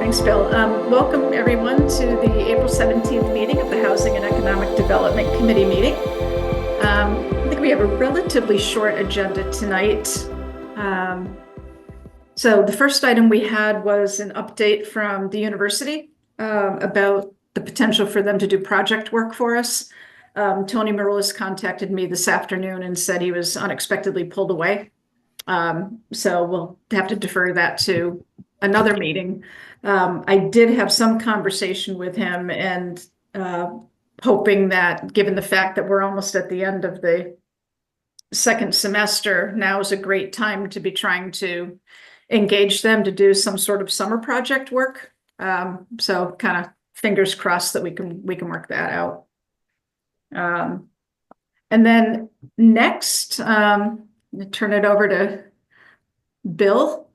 Thanks, Bill. Welcome, everyone, to the April 17th meeting of the Housing and Economic Development Committee meeting. I think we have a relatively short agenda tonight. So the first item we had was an update from the university about the potential for them to do project work for us. Tony Maroulis contacted me this afternoon and said he was unexpectedly pulled away. So we'll have to defer that to another meeting. I did have some conversation with him and hoping that, given the fact that we're almost at the end of the second semester, now is a great time to be trying to engage them to do some sort of summer project work. So kind of fingers crossed that we can work that out. And then next, turn it over to Bill.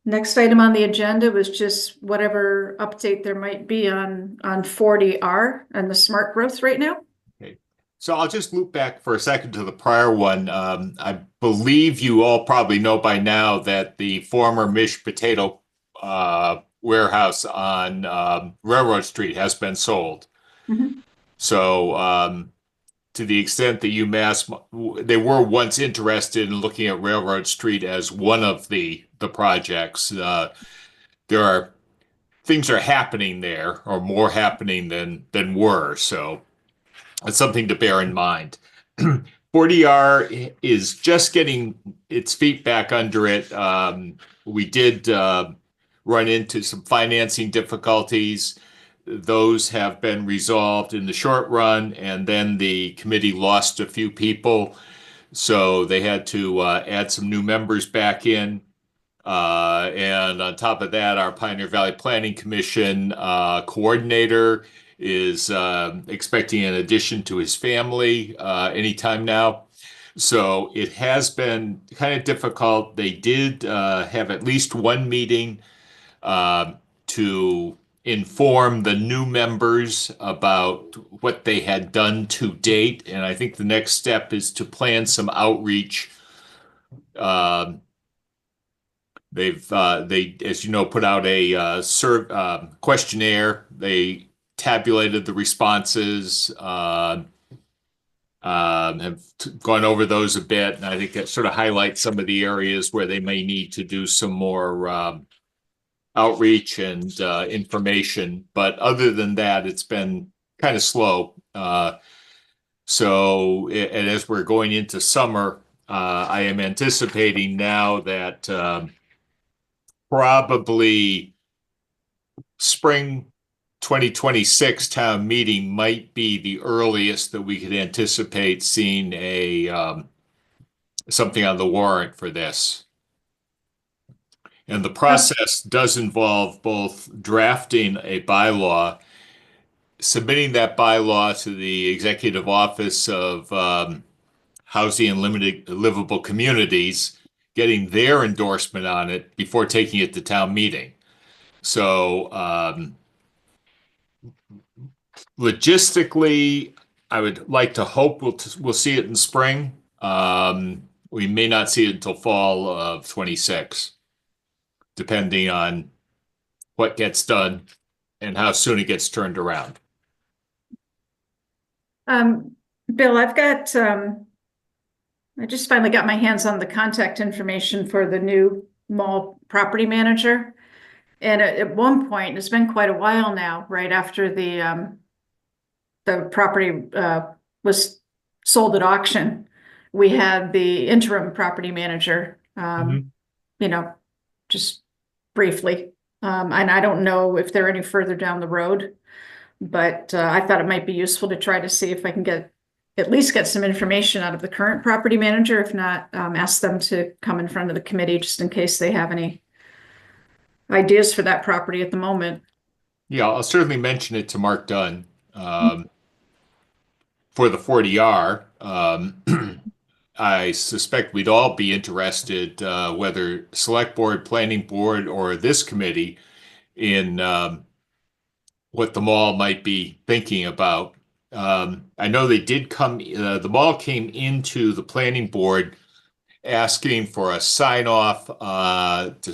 Next item on the agenda was just whatever update there might be on 40R and the smart growth right now. Okay. So I'll just loop back for a second to the prior one. I believe you all probably know by now that the former Mish Potato warehouse on Railroad Street has been sold. Mm-hmm. So to the extent that UMass, they were once interested in looking at Railroad Street as one of the projects. There are things are happening there, or more happening than were. So it's something to bear in mind. 40R is just getting its feet back under it. We did run into some financing difficulties. Those have been resolved in the short run, and then the committee lost a few people, so they had to add some new members back in. And on top of that, our Pioneer Valley Planning Commission coordinator is expecting an addition to his family anytime now. So it has been kind of difficult. They did have at least one meeting to inform the new members about what they had done to date. And I think the next step is to plan some outreach. They, as you know, put out a questionnaire. They tabulated the responses, have gone over those a bit. And I think that sort of highlights some of the areas where they may need to do some more outreach and information. But other than that, it's been kind of slow. So, and as we're going into summer, I am anticipating now that probably spring 2026 town meeting might be the earliest that we could anticipate seeing something on the warrant for this. And the process does involve both drafting a bylaw, submitting that bylaw to the Executive Office of Housing and Livable Communities, getting their endorsement on it before taking it to town meeting. So logistically, I would like to hope we'll see it in spring. We may not see it until fall of 26. Depending on what gets done and how soon it gets turned around. Bill, I've got, I just finally got my hands on the contact information for the new mall property manager. And at one point, it's been quite a while now, right after the property was sold at auction, we had the interim property manager, you know, just briefly. And I don't know if they're any further down the road, but I thought it might be useful to try to see if I can at least get some information out of the current property manager. If not, ask them to come in front of the committee just in case they have any ideas for that property at the moment. Yeah, I'll certainly mention it to Mark Dunn for the 40R. I suspect we'd all be interested, whether select board, planning board, or this committee, in what the mall might be thinking about. I know they did come, the mall came into the planning board asking for a sign off to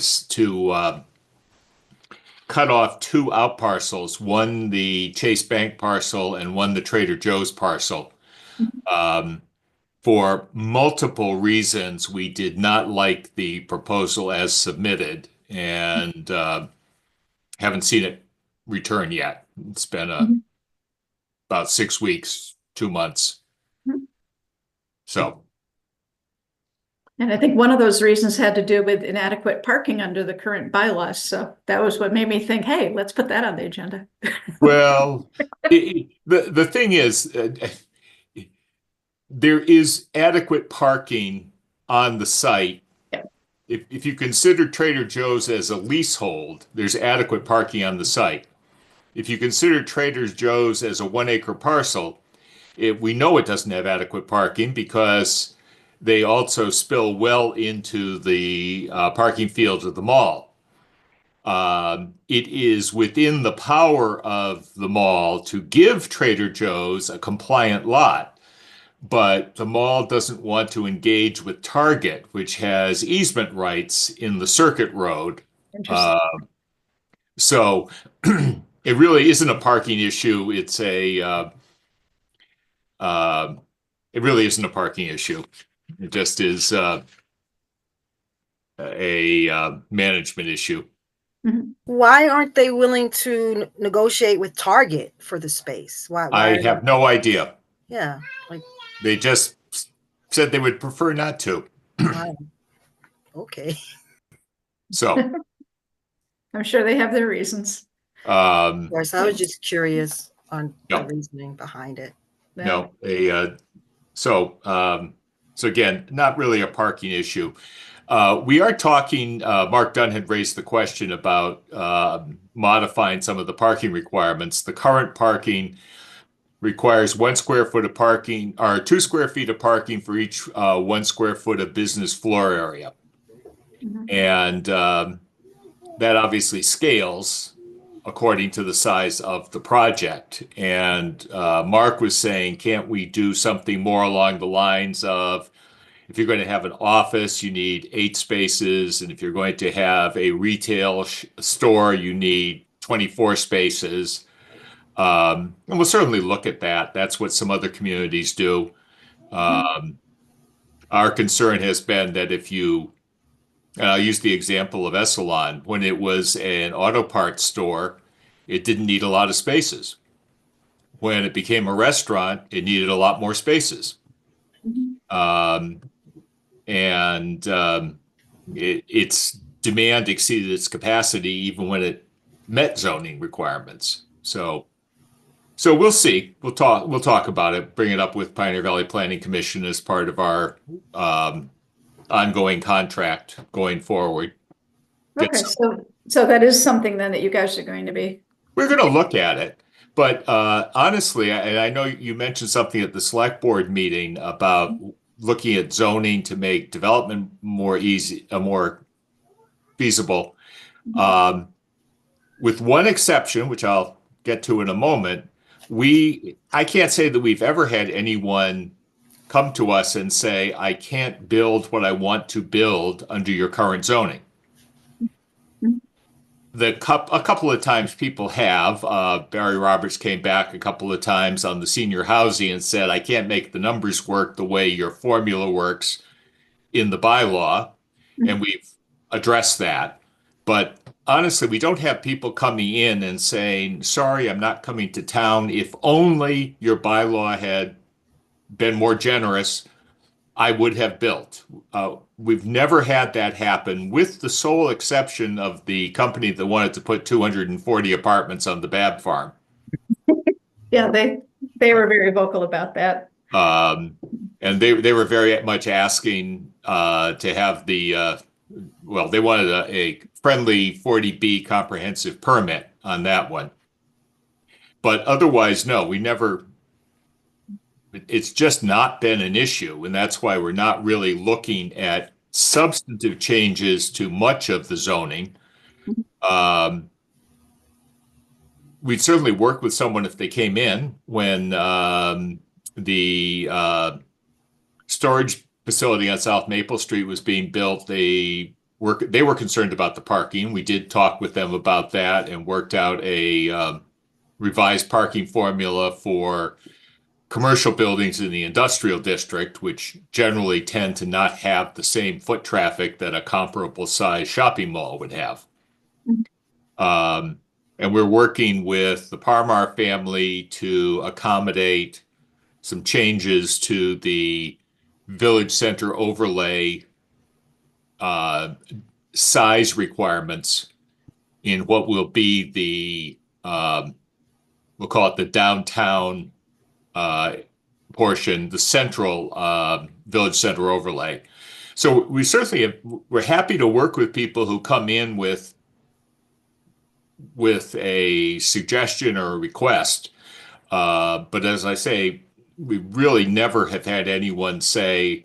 cut off two out parcels, one the Chase Bank parcel and one the Trader Joe's parcel. For multiple reasons, we did not like the proposal as submitted and haven't seen it return yet. It's been about 6 weeks, 2 months. So, And I think one of those reasons had to do with inadequate parking under the current bylaws. So that was what made me think, hey, let's put that on the agenda. well, the thing is, there is adequate parking on the site. Yeah. If you consider Trader Joe's as a leasehold, there's adequate parking on the site. If you consider Trader Joe's as a 1 acre parcel, we know it doesn't have adequate parking because they also spill well into the parking fields of the mall. It is within the power of the mall to give Trader Joe's a compliant lot, but the mall doesn't want to engage with Target, which has easement rights in the circuit road. Interesting. So it really isn't a parking issue. It really isn't a parking issue. It just is a management issue. Why aren't they willing to negotiate with Target for the space? Why I have no idea. Yeah, like They just said they would prefer not to. wow. Okay. So, I'm sure they have their reasons. Of course, I was just curious on No. the reasoning behind it. no, so again, not really a parking issue. We are talking, Mark Dunn had raised the question about modifying some of the parking requirements. The current parking requires 1 square foot of parking or 2 square feet of parking for each 1 square foot of business floor area. And that obviously scales according to the size of the project. And Mark was saying, can't we do something more along the lines of, if you're going to have an office, you need 8 spaces. And if you're going to have a retail store, you need 24 spaces. And we'll certainly look at that. That's what some other communities do. Our concern has been that if you, and I'll use the example of Essalon, when it was an auto parts store, it didn't need a lot of spaces. When it became a restaurant, it needed a lot more spaces. Its demand exceeded its capacity even when it met zoning requirements. So we'll see. We'll talk about it. Bring it up with Pioneer Valley Planning Commission as part of our ongoing contract going forward. Okay, so that is something then that you guys are going to be. We're going to look at it. But honestly, and I know you mentioned something at the select board meeting about looking at zoning to make development more feasible. With one exception, which I'll get to in a moment, I can't say that we've ever had anyone come to us and say, I can't build what I want to build under your current zoning. A couple of times people have. Barry Roberts came back a couple of times on the senior housing and said, I can't make the numbers work the way your formula works in the bylaw. And we've addressed that. But honestly, we don't have people coming in and saying, sorry, I'm not coming to town. If only your bylaw had been more generous, I would have built. We've never had that happen, with the sole exception of the company that wanted to put 240 apartments on the Babb farm. Yeah, they were very vocal about that. And they were very much asking to have they wanted a friendly 40B comprehensive permit on that one. But otherwise, no, it's just not been an issue. And that's why we're not really looking at substantive changes to much of the zoning. We'd certainly work with someone if they came in when the storage facility on South Maple Street was being built. They they were concerned about the parking. We did talk with them about that and worked out a revised parking formula for commercial buildings in the industrial district, which generally tend to not have the same foot traffic that a comparable size shopping mall would have. And we're working with the Parmar family to accommodate some changes to the village center overlay size requirements in what will be the we'll call it the downtown portion, the central village center overlay. So we certainly we're happy to work with people who come in with a suggestion or a request. But as I say, we really never have had anyone say,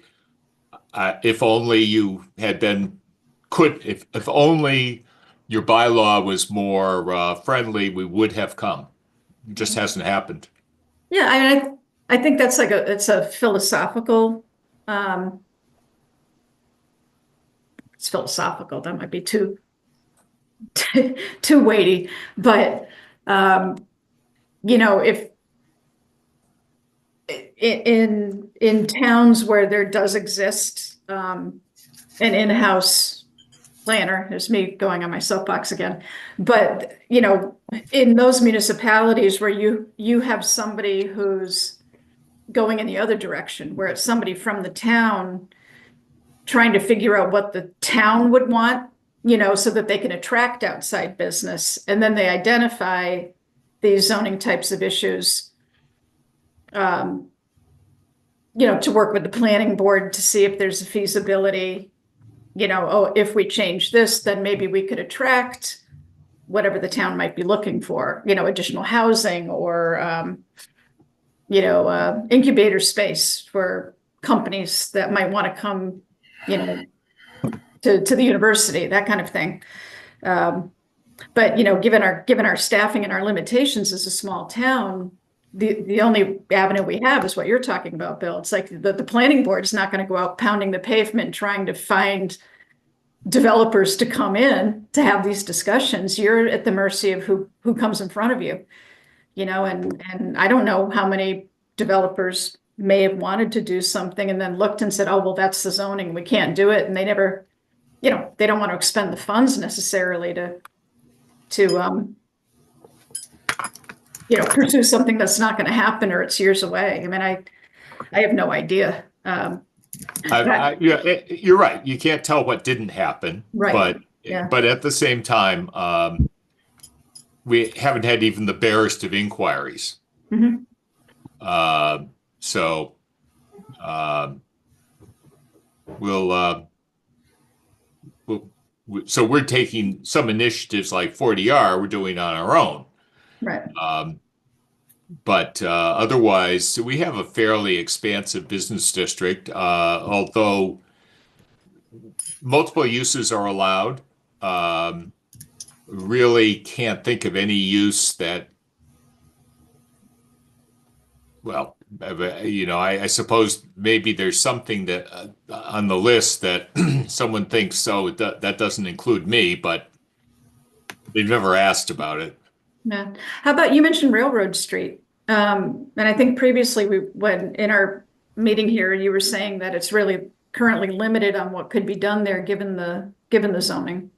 if only you had been, if only your bylaw was more friendly, we would have come. It just hasn't happened. Yeah, I think that's like it's a philosophical, it's philosophical, that might be too weighty, but if in towns where there does exist an in-house planner, there's me going on my soapbox again, but in those municipalities where you have somebody who's going in the other direction, where it's somebody from the town trying to figure out what the town would want, so that they can attract outside business, and then they identify these zoning types of issues, to work with the planning board to see if there's a feasibility, if we change this, then maybe we could attract whatever the town might be looking for, additional housing or, incubator space for companies that might want to come, to the university, that kind of thing. But given our staffing and our limitations as a small town, the only avenue we have is what you're talking about, Bill. It's like the planning board is not going to go out pounding the pavement trying to find developers to come in to have these discussions. You're at the mercy of who comes in front of you, and I don't know how many developers may have wanted to do something and then looked and said, oh, well, that's the zoning, we can't do it. And they never, they don't want to expend the funds necessarily to pursue something that's not going to happen or it's years away. I mean, I have no idea. Yeah, you're right. You can't tell what didn't happen, right. But at the same time, we haven't had even the barest of inquiries. Mm-hmm. So so we're taking some initiatives like 40R we're doing on our own. Right. But otherwise, we have a fairly expansive business district, although multiple uses are allowed. Really can't think of any use that, well, I suppose maybe there's something that on the list that someone thinks, so that doesn't include me, but they've never asked about it. Yeah. How about, you mentioned Railroad Street? And I think previously when in our meeting here, you were saying that it's really currently limited on what could be done there given the zoning.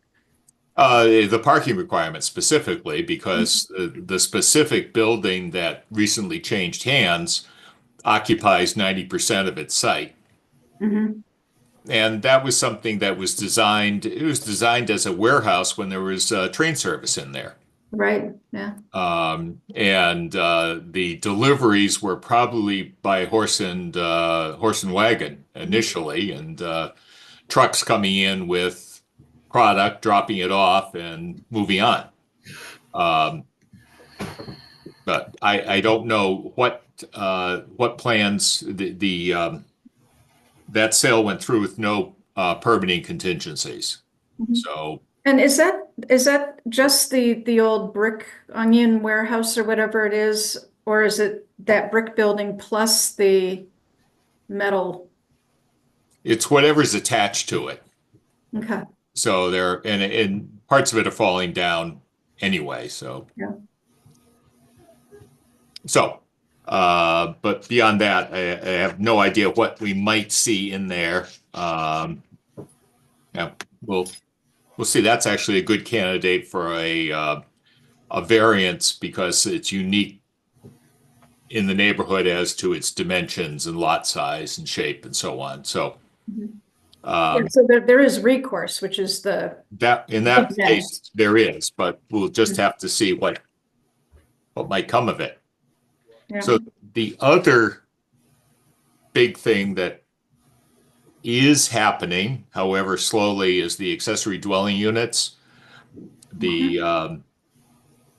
The parking requirements specifically, because the specific building that recently changed hands occupies 90% of its site. Mm-hmm. And that was something that was designed, it was designed as a warehouse when there was train service in there. Right, yeah. And the deliveries were probably by horse and wagon initially, and trucks coming in with product, dropping it off, and moving on. But I don't know what plans that sale went through with no permitting contingencies. Mm-hmm. So. And is that just the old brick onion warehouse or whatever it is, or is it that brick building plus the metal? It's whatever's attached to it. Okay. So and parts of it are falling down anyway, so. Yeah. So, but beyond that, I have no idea what we might see in there. Yeah, we'll see. That's actually a good candidate for a variance because it's unique in the neighborhood as to its dimensions and lot size and shape and so on. So, Yeah, so there is recourse, which is that in that Yes. case there is, but we'll just have to see what might come of it. yeah. So the other big thing that is happening, however slowly, is the accessory dwelling units. The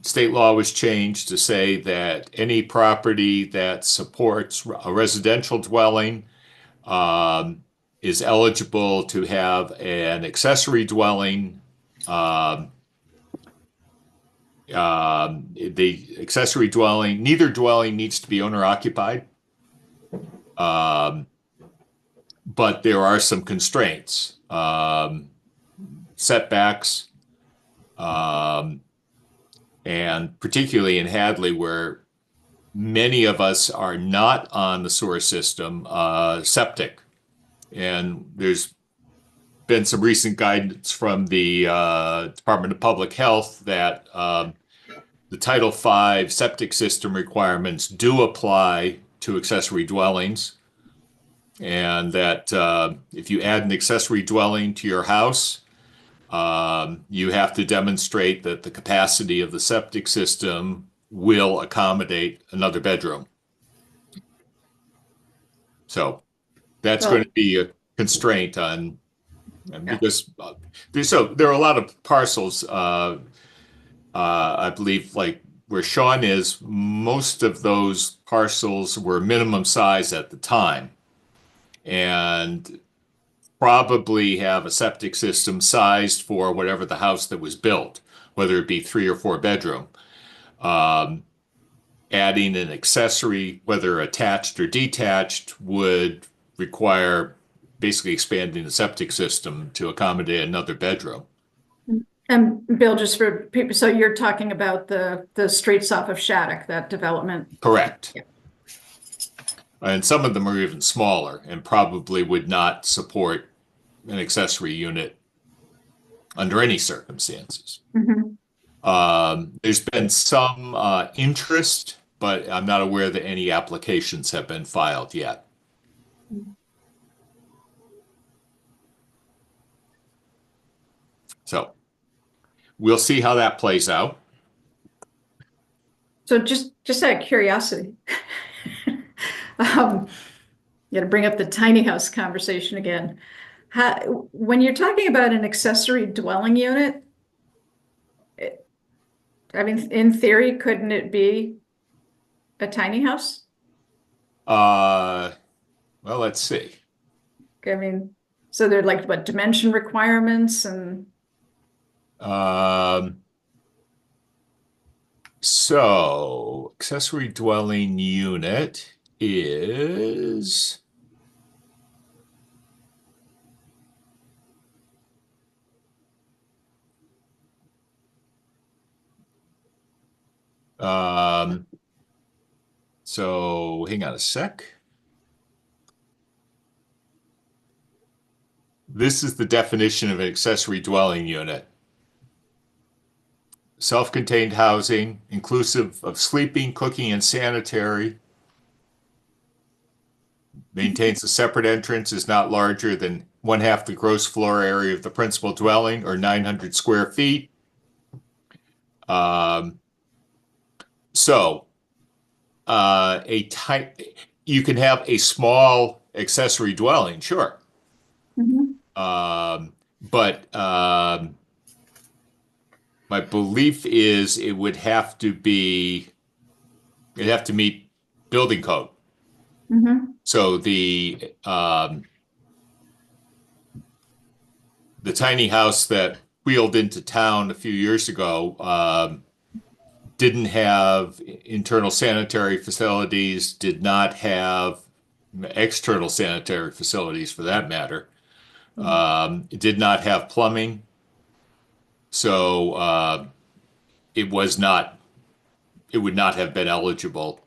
state law was changed to say that any property that supports a residential dwelling is eligible to have an accessory dwelling. The accessory dwelling, neither dwelling needs to be owner occupied. But there are some constraints, setbacks, and particularly in Hadley, where many of us are not on the sewer system, septic. And there's been some recent guidance from the Department of Public Health that the Title V septic system requirements do apply to accessory dwellings. And that if you add an accessory dwelling to your house, you have to demonstrate that the capacity of the septic system will accommodate another bedroom. So that's going to be a constraint on, because there are a lot of parcels, I believe, like where Sean is, most of those parcels were minimum size at the time. And probably have a septic system sized for whatever the house that was built, whether it be 3 or 4 bedroom. Adding an accessory, whether attached or detached, would require basically expanding the septic system to accommodate another bedroom. And Bill, just for people, so you're talking about the streets off of Shattuck, that development? Correct. Yeah. And some of them are even smaller and probably would not support an accessory unit under any circumstances. There's been some interest, but I'm not aware that any applications have been filed yet. So we'll see how that plays out. So just out of curiosity, you to bring up the tiny house conversation again. When you're talking about an accessory dwelling unit, I mean, in theory, couldn't it be a tiny house? Well, let's see. I mean, so they're like what dimension requirements and so accessory dwelling unit is so hang on a sec. This is the definition of an accessory dwelling unit. Self-contained housing, inclusive of sleeping, cooking, and sanitary. Maintains a separate entrance, is not larger than 1/2 the gross floor area of the principal dwelling, or 900 square feet. You can have a small accessory dwelling, sure. But my belief is it would have to be, it'd have to meet building code. So the tiny house that wheeled into town a few years ago didn't have internal sanitary facilities, did not have external sanitary facilities for that matter. It did not have plumbing, So it was not, it would not have been eligible.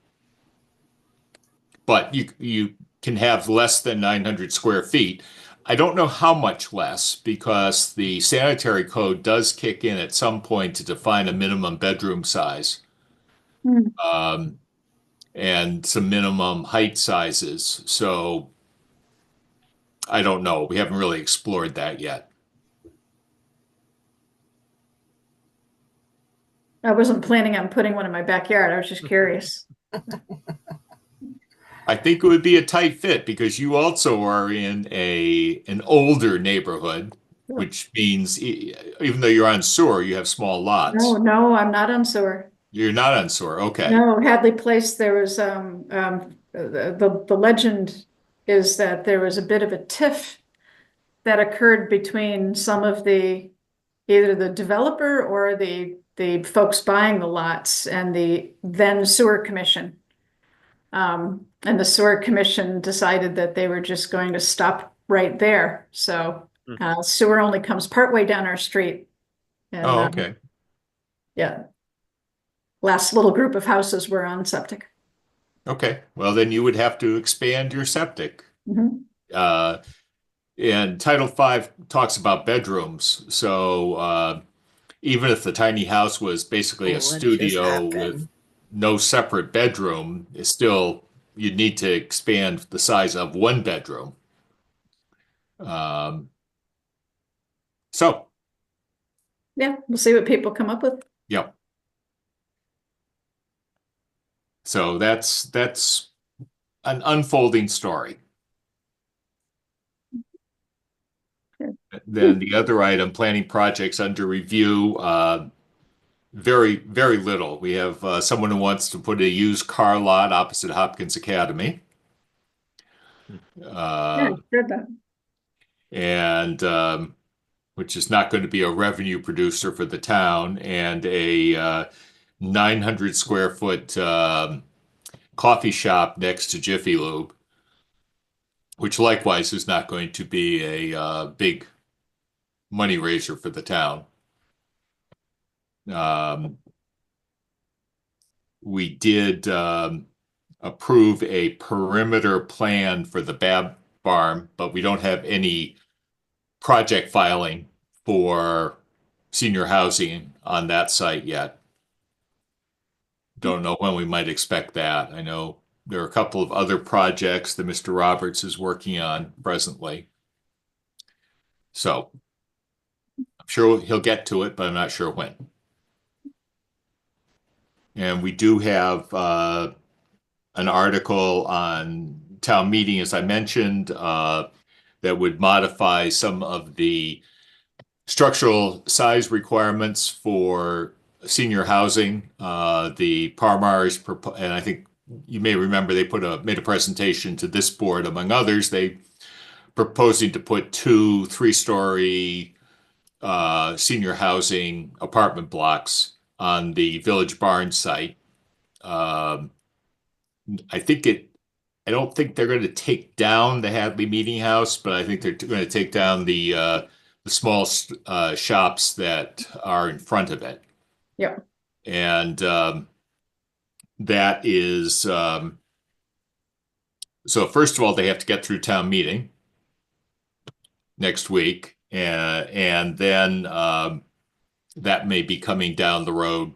But you can have less than 900 square feet. I don't know how much less because the sanitary code does kick in at some point to define a minimum bedroom size. Hmm. And some minimum height sizes. So I don't know. We haven't really explored that yet. I wasn't planning on putting one in my backyard. I was just curious. I think it would be a tight fit because you also are in an older neighborhood, which means even though you're on sewer, you have small lots. No, I'm not on sewer. You're not on sewer. Okay. No, Hadley Place, there was, the legend is that there was a bit of a tiff that occurred between some of either the developer or the folks buying the lots and the then sewer commission. And the sewer commission decided that they were just going to stop right there. So, sewer only comes partway down our street. And, Oh, okay. yeah. Last little group of houses were on septic. Okay. Well, then you would have to expand your septic. Mhm. And Title V talks about bedrooms. So even if the tiny house was basically a What just studio with happened? no separate bedroom, it's still, you'd need to expand the size of one bedroom. So, Yeah, we'll see what people come up with. yep. So that's an unfolding story. Okay. Then the other item, planning projects under review, very, very little. We have someone who wants to put a used car lot opposite Hopkins Academy. Yeah, Uh, I read that. and which is not going to be a revenue producer for the town, and a 900 square foot coffee shop next to Jiffy Lube, which likewise is not going to be a big money raiser for the town. We did approve a perimeter plan for the Bab Farm, but we don't have any project filing for senior housing on that site yet. Don't know when we might expect that. I know there are a couple of other projects that Mr. Roberts is working on presently. So I'm sure he'll get to it, but I'm not sure when. And we do have an article on town meeting, as I mentioned, that would modify some of the structural size requirements for senior housing. The Parmars, and I think you may remember they made a presentation to this board, among others. They proposing to put 2 3-story senior housing apartment blocks on the Village Barn site. I don't think they're going to take down the Hadley Meeting House, but I think they're going to take down the small shops that are in front of it. Yeah. And that is so first of all, they have to get through town meeting next week, and then that may be coming down the road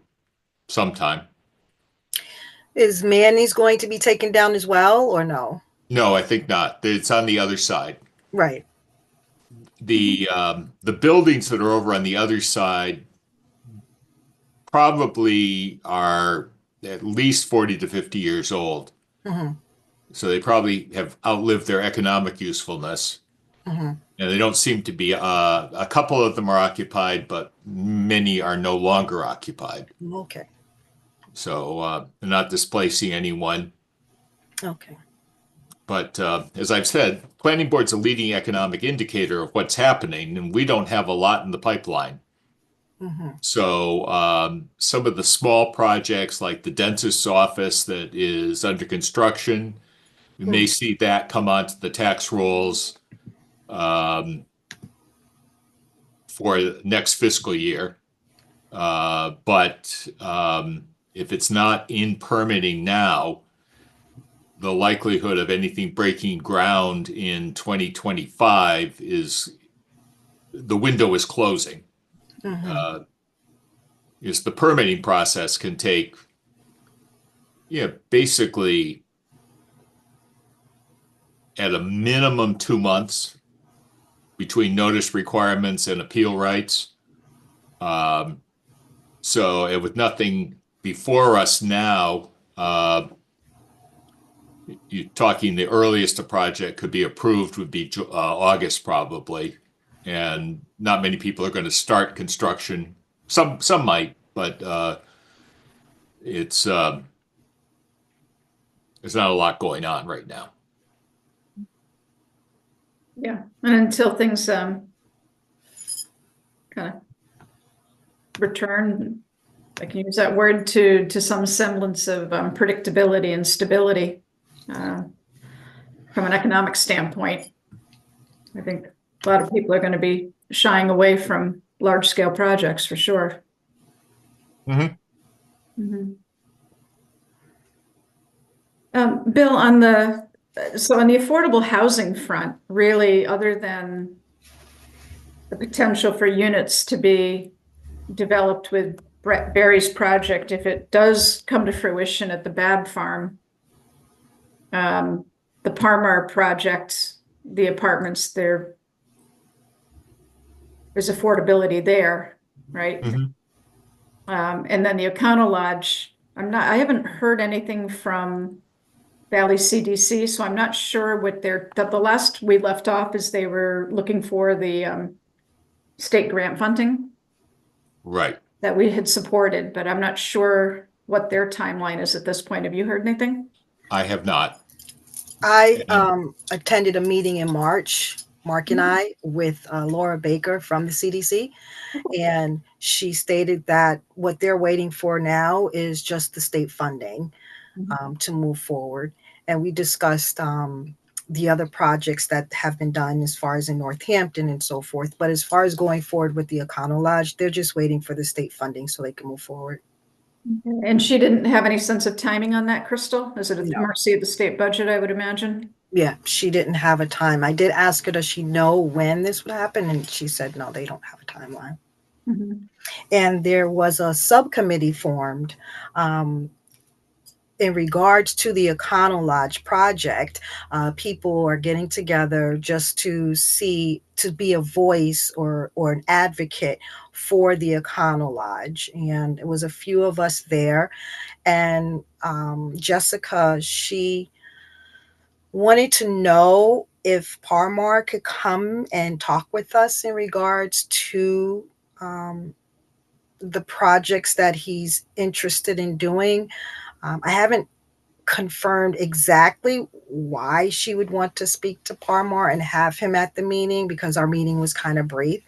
sometime. Is Manny's going to be taken down as well, or no? No, I think not. It's on the other side. Right. The buildings that are over on the other side probably are at least 40 to 50 years old. Mm-hmm. So they probably have outlived their economic usefulness. Mm-hmm. And they don't seem to be, a couple of them are occupied, but many are no longer occupied. Okay. So they're not displacing anyone. Okay. But as I've said, planning board's a leading economic indicator of what's happening, and we don't have a lot in the pipeline. Mm-hmm. So some of the small projects like the dentist's office that is under construction, we may see that come onto the tax rolls for next fiscal year. But if it's not in permitting now, the likelihood of anything breaking ground in 2025 is the window is closing. Mhm. Is the permitting process can take, basically at a minimum 2 months between notice requirements and appeal rights. So with nothing before us now, you're talking the earliest a project could be approved would be August probably, and not many people are going to start construction. Some might, but it's there's not a lot going on right now. Yeah, and until things kind of return, I can use that word to some semblance of predictability and stability from an economic standpoint. I think a lot of people are going to be shying away from large scale projects for sure. Mhm. Bill, on the affordable housing front, really, other than the potential for units to be developed with Brett Berry's project, if it does come to fruition at the Babb Farm, the Parmar project, the apartments there, there's affordability there, right? Mhm. And then the O'Connell Lodge, I haven't heard anything from Valley CDC, so I'm not sure what the last we left off is they were looking for the state grant funding Right. that we had supported, but I'm not sure what their timeline is at this point. Have you heard anything? I have not. I And- attended a meeting in March, Mark and I, with Laura Baker from the CDC, and she stated that what they're waiting for now is just the state funding to move forward. And we discussed the other projects that have been done as far as in Northampton and so forth. But as far as going forward with the O'Connell Lodge, they're just waiting for the state funding so they can move forward. And she didn't have any sense of timing on that, Crystal? Is it at the No. mercy of the state budget, I would imagine? Yeah, she didn't have a time. I did ask her, does she know when this would happen? And she said, no, they don't have a timeline. And there was a subcommittee formed in regards to the O'Connell Lodge project. People are getting together just to be a voice or an advocate for the O'Connell Lodge. And it was a few of us there. And Jessica, she wanted to know if Parmar could come and talk with us in regards to the projects that he's interested in doing. I haven't confirmed exactly why she would want to speak to Parmar and have him at the meeting, because our meeting was kind of brief.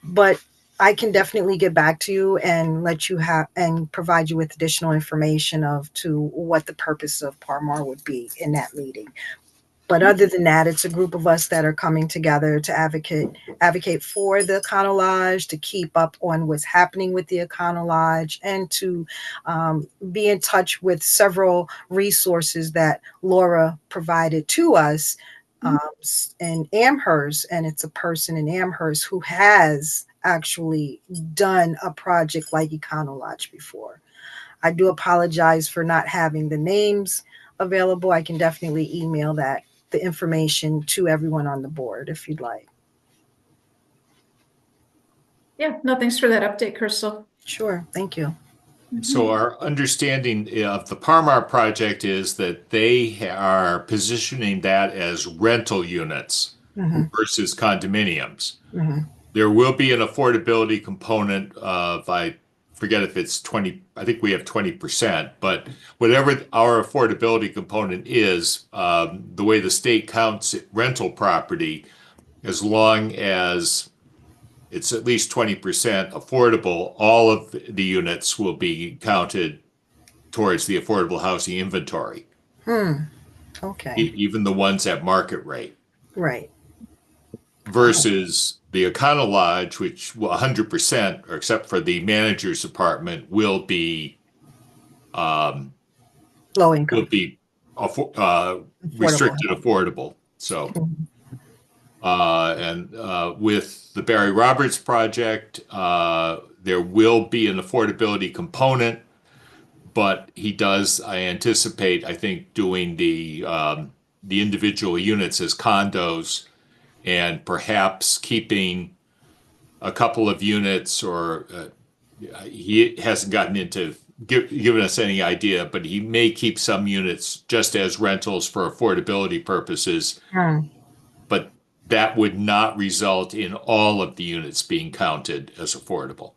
But I can definitely get back to you and let you have and provide you with additional information to what the purpose of Parmar would be in that meeting. But other than that, it's a group of us that are coming together to advocate for the O'Connell Lodge, to keep up on what's happening with the O'Connell Lodge, and to be in touch with several resources that Laura provided to us in Amherst. And it's a person in Amherst who has actually done a project like O'Connell Lodge before. I do apologize for not having the names available. I can definitely email the information to everyone on the board if you'd like. Yeah, no, thanks for that update, Crystal. Sure, thank you. So our understanding of the Parmar project is that they are positioning that as rental units versus condominiums. There will be an affordability component of, I forget if it's 20, I think we have 20%, but whatever our affordability component is, the way the state counts rental property, as long as it's at least 20% affordable, all of the units will be counted towards the affordable housing inventory. Okay. Even the ones at market rate. Right. Versus the Econo Lodge, which will 100%, or except for the manager's apartment, will be Low will income. be restricted affordable. So, with the Barry Roberts project, there will be an affordability component, but he does, I anticipate, I think, doing the individual units as condos and perhaps keeping a couple of units, or he hasn't gotten into giving us any idea, but he may keep some units just as rentals for affordability purposes. But that would not result in all of the units being counted as affordable.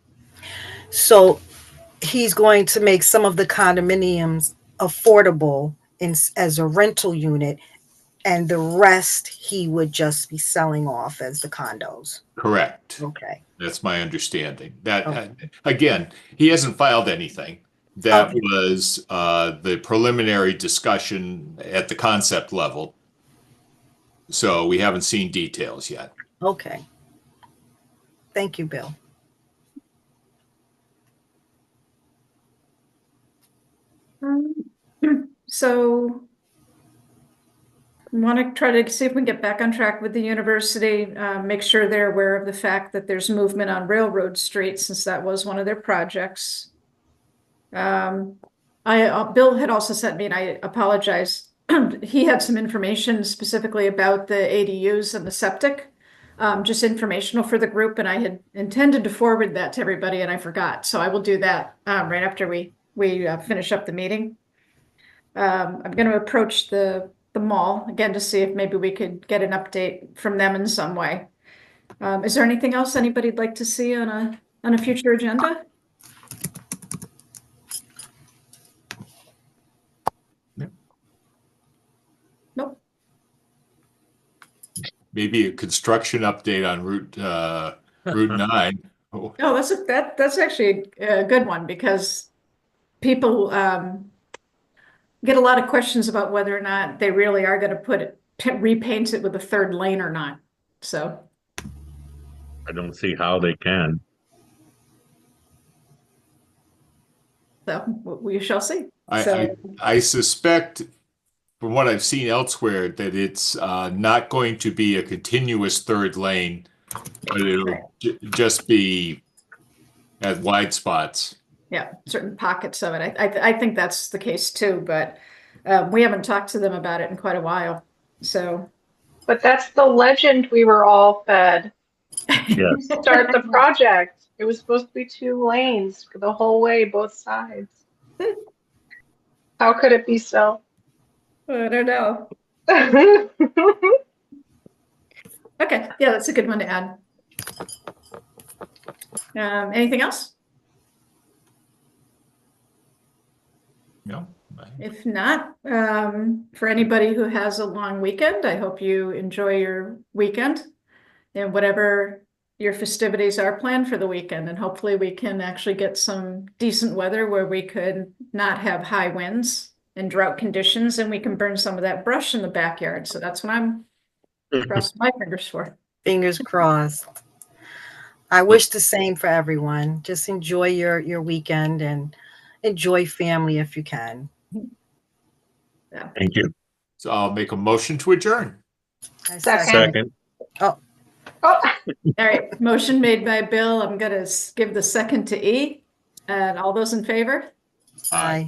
So he's going to make some of the condominiums affordable as a rental unit, and the rest he would just be selling off as the condos. Correct. Okay. That's my understanding. That Okay. again, he hasn't filed anything. That Okay. was the preliminary discussion at the concept level. So we haven't seen details yet. Okay. Thank you, Bill. So want to try to see if we can get back on track with the university, make sure they're aware of the fact that there's movement on Railroad Street, since that was one of their projects. Bill had also sent me, and I apologize, he had some information specifically about the ADUs and the septic, just informational for the group, and I had intended to forward that to everybody and I forgot. So I will do that right after we finish up the meeting. I'm going to approach the mall again to see if maybe we could get an update from them in some way. Is there anything else anybody'd like to see on a future agenda? Nope. Maybe a construction update on Route 9. Oh, Oh, that's actually a good one, because people get a lot of questions about whether or not they really are going to repaint it with a third lane or not. So I don't see how they can. we shall see. So I suspect, from what I've seen elsewhere, that it's not going to be a continuous third lane, but it'll just be at wide spots. yeah, certain pockets of it. I think that's the case too, but we haven't talked to them about it in quite a while. So, But that's the legend we were all fed. Yes. Start the project. It was supposed to be 2 lanes for the whole way, both sides. How could it be so? I don't know. Okay, yeah, that's a good one to add. Anything else? No. If not, for anybody who has a long weekend, I hope you enjoy your weekend and whatever your festivities are planned for the weekend. And hopefully we can actually get some decent weather where we could not have high winds and drought conditions, and we can burn some of that brush in the backyard. So that's what I'm crossing my fingers for. Fingers crossed. I wish the same for everyone. Just enjoy your weekend and enjoy family if you can. Yeah. Thank you. So I'll make a motion to adjourn. I Second. Oh, All right, motion made by Bill. I'm gonna give the second to E. And all those in favor? Aye.